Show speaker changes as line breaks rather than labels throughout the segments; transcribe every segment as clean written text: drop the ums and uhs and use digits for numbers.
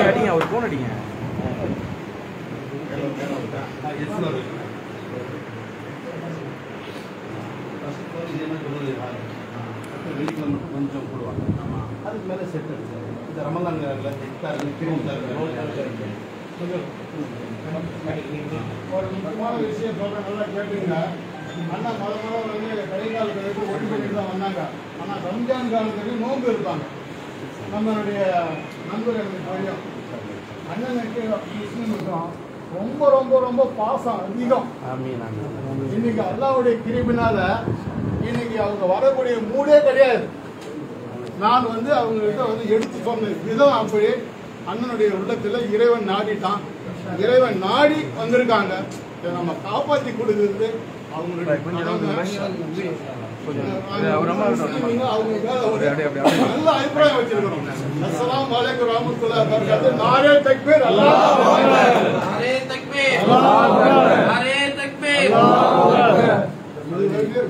அடிங்க அவர் போன் அடிங்க.
வீட்டில் மட்டும் கொஞ்சம் போடுவாங்க. அதுக்கு மேலே செட் அடிச்சு இந்த ரமலான் ஒரு முக்கியமான விஷயம் சொல்கிறேன், நல்லா கேட்டுங்க. அண்ணா முதல்ல வந்து கடைக்கால கழுத்து ஒன்று பண்ணிட்டு தான் வந்தாங்க. ஆனால் ரம்ஜான் காலத்துக்கு நோன்பு இருப்பாங்க. நம்மளுடைய நண்பர் எனக்கு தெரியும். அண்ணனுக்கு முஸ்லீம் இருக்கிறோம், ரொம்ப ரொம்ப ரொம்ப பாசம் அதிகம். இன்னைக்கு அல்லாவுடைய கிருபினால இன்னைக்கு அவங்க வரக்கூடிய மூடே கிடையாது. நான் வந்து அவங்ககிட்ட வந்து எடுத்து சொன்ன விதம் அப்படி அண்ணனுடைய உள்ளத்துல இறைவன் நாடிட்டான். இறைவன் நாடி வந்திருக்காங்க. நம்ம காப்பாற்றி கொடுக்குறது அவங்களுடைய நல்ல அபிப்பிராயம் வச்சிருக்கிறோம். அஸ்ஸலாமு அலைக்கும் வரஹ்மத்துல்லாஹி வபரகாத்துஹு. நாரே தக்பீர், அல்லாஹ் அக்பர். நாரே தக்பீர், அல்லாஹ் அக்பர். நாரே தக்பீர், அல்லாஹ் அக்பர்.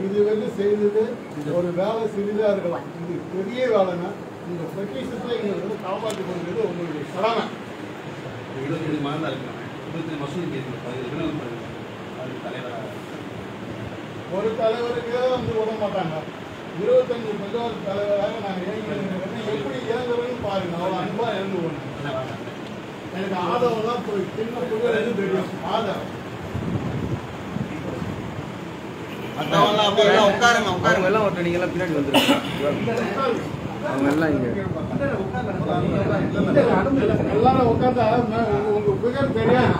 இதுவரை செய்தது ஒரு வேலை சிறிதா இருக்கலாம், இது பெரிய வேலைன்னா இந்த பொக்கிஷத்தை எங்களுக்கு காப்பாற்றி கொண்டது உங்களுடைய கடமை. 27 மாதம் இருக்கிறாங்க. 25 மசூதி ஒரு தலைவருக்கு வந்து விட மாட்டாங்க. 25 பஞ்சாயத்து தலைவராக நாங்கள் இயங்குறது எப்படி இயங்குறதுன்னு பாருங்க. அவ்வளோ அன்பா இயங்கு போனேன். எனக்கு ஆதவெல்லாம் சின்ன புள்ளி தெரியும். ஆதவம் உட்காருங்க உட்காருங்க எல்லாம் ஒருத்தர் நீங்க எல்லாம் பின்னாடி வந்துருங்க. அவங்க எல்லாம் இங்க எல்லாரும் உட்கார்ந்தா உங்க புகழ் தெரியாது.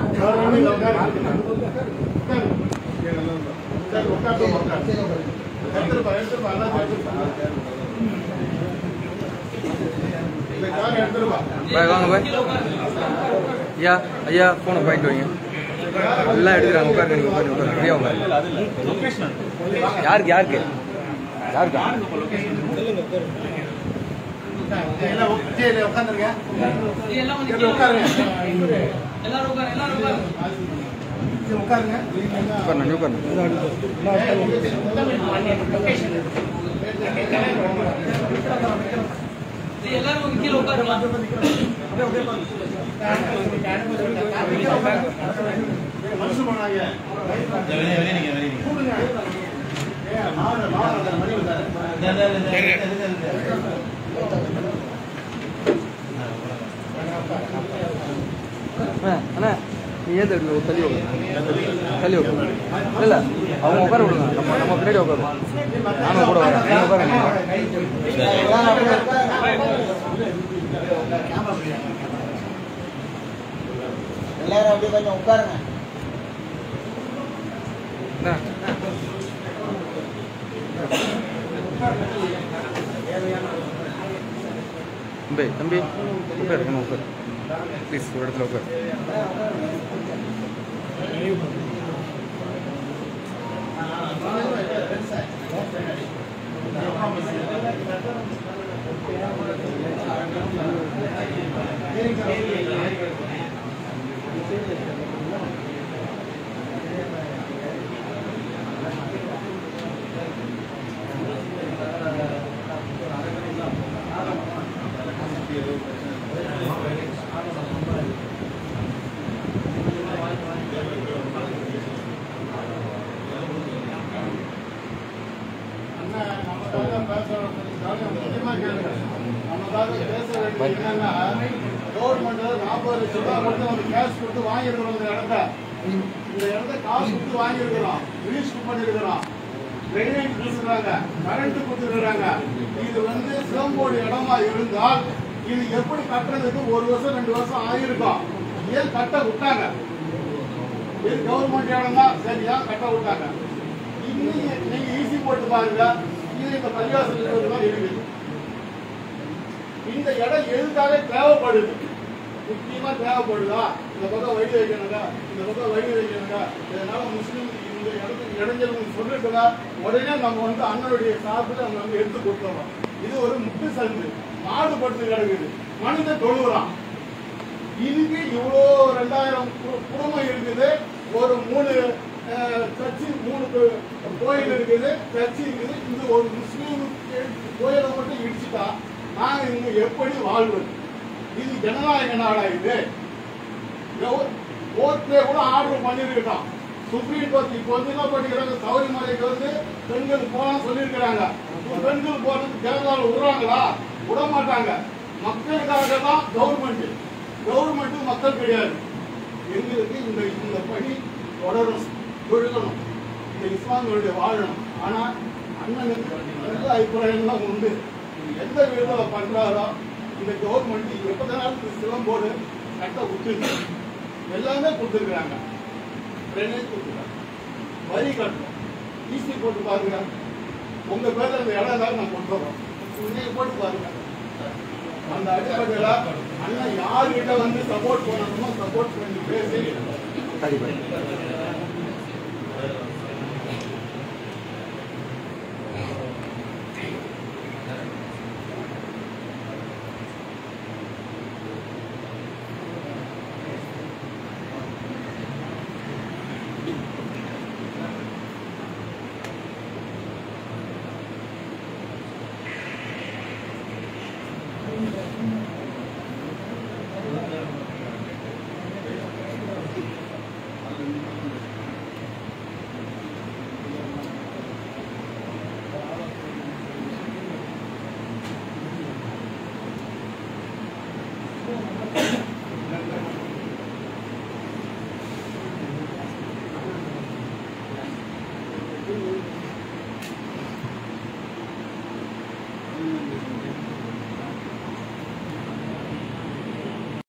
வாங்க பாய். ஐயா ஐயா போனை போயிட்டு வைங்க. எல்லாம் எடுக்கிறாங்க. உட்காருங்க, நீங்க உட்காருங்க உட்காருங்க ஃப்ரீயா உட்காருங்க. யாருக்கு யாருக்கு யாருக்கா
உட்காந்துருங்க. உட்காருங்க
எல்லாரும் கீழே உட்காருங்க.
அண்ணா நீ ஏன் தள்ளி தள்ளி தள்ளி உட்காரு. இல்லை அவங்க உட்கார விடுங்க. நம்ம பின்னாடி உட்காருவோம். நானும் கூட வரேன். நீங்கள் உட்காருங்க.
எல்லாரும் அப்படியே கொஞ்சம் உட்காருங்க.
தம்பி உட்காரு, நம்ம உட்காரு ப்ளீஸ். ஒரு இடத்துல உட்காரு.
கவர்மெண்ட் 40 லட்சம் ரூபாய் கொடுத்து நம்ம கேஷ் கொடுத்து வாங்கியிருக்கிறோம். இந்த இடத்த காசு கொடுத்து வாங்கியிருக்கிறோம். ரிலீஸ் பண்ணிருக்கிறோம். ட்ரைனேஜ் கொடுத்துருக்காங்க, கரண்ட் கொடுத்துருக்காங்க. இது வந்து சிலம்போடு இடமா இருந்தால் இது எப்படி கட்டுறதுக்கு 1 வருஷம் 2 வருஷம் ஆகிருக்கும். ஏன் கட்ட விட்டாங்க? இது கவர்மெண்ட் இடம் தான், சரியா கட்ட விட்டாங்க. இன்னும் நீங்க ஈஸி போட்டு பாருங்க. இது இந்த பள்ளிவாசல் தான் இருக்குது. இந்த இடம் எதுக்காக தேவைப்படுது? முக்கியமா தேவைப்படுதா? இந்த பக்கம் வழி வைக்கணுங்க, இந்த பக்கம் வழி வைக்கணுங்க. இதனால முஸ்லீம் இந்த இடத்துக்கு இடைஞ்சல் சொல்லிட்டுங்க. உடனே நம்ம வந்து அண்ணனுடைய சார்பில் நம்ம வந்து எடுத்து கொடுத்துறோம். இது ஒரு முட்டு சந்து, மாடு படுத்து கிடக்குது, மனித தொழுகிறான். இதுக்கு இவ்வளோ 2000 குடும்பம் இருக்குது, ஒரு 3 சர்ச்சு 3 கோயில் இருக்குது, சர்ச்சு இருக்குது. இந்த ஒரு முஸ்லீம் கோயிலை மட்டும் இடிச்சுட்டா நாங்கள் இங்க எப்படி வாழ்வது? இது ஜனநாயக நாடா? இது கோர்ட்ல கூட ஆர்டர் பண்ணிருக்கோம். சுப்ரீம் கோர்ட் இப்போ வந்து என்ன பண்ணிக்கிறாங்க, சபரிமலைக்கு வந்து பெண்கள் போலாம் சொல்லியிருக்கிறாங்க. பெண்கள் போறதுக்கு கேரளாவில் விடுறாங்களா? விட மாட்டாங்க. மக்களுக்காக தான் கவர்மெண்ட் மக்கள் கிடையாது. எங்களுக்கு இந்த பணி தொடரும், தொழுகணும், இந்த இஸ்லாமியருடைய வாழணும். ஆனா அண்ணனுக்கு நல்ல அபிப்பிராயம்லாம் உண்டு. எந்த விதத்தில் பண்றாரோ இந்த கவர்மெண்ட் எப்போதாலும் சிலம்போடு கட்ட விட்டு எல்லாமே கொடுத்துருக்குறாங்க. ட்ரைனேஜ் கொடுத்துருக்காங்க, வரி கட்டணும், ஈசி போட்டு பாருங்க. உங்க பேர்ல அந்த இடம் தான் நான் கொடுத்துறோம், நீங்க போட்டு பாருங்க. அந்த அடிப்படையில் அண்ணன் யாருக்கிட்ட வந்து சப்போர்ட் பண்ணணுமோ சப்போர்ட் பண்ணி பேசி
Thank you.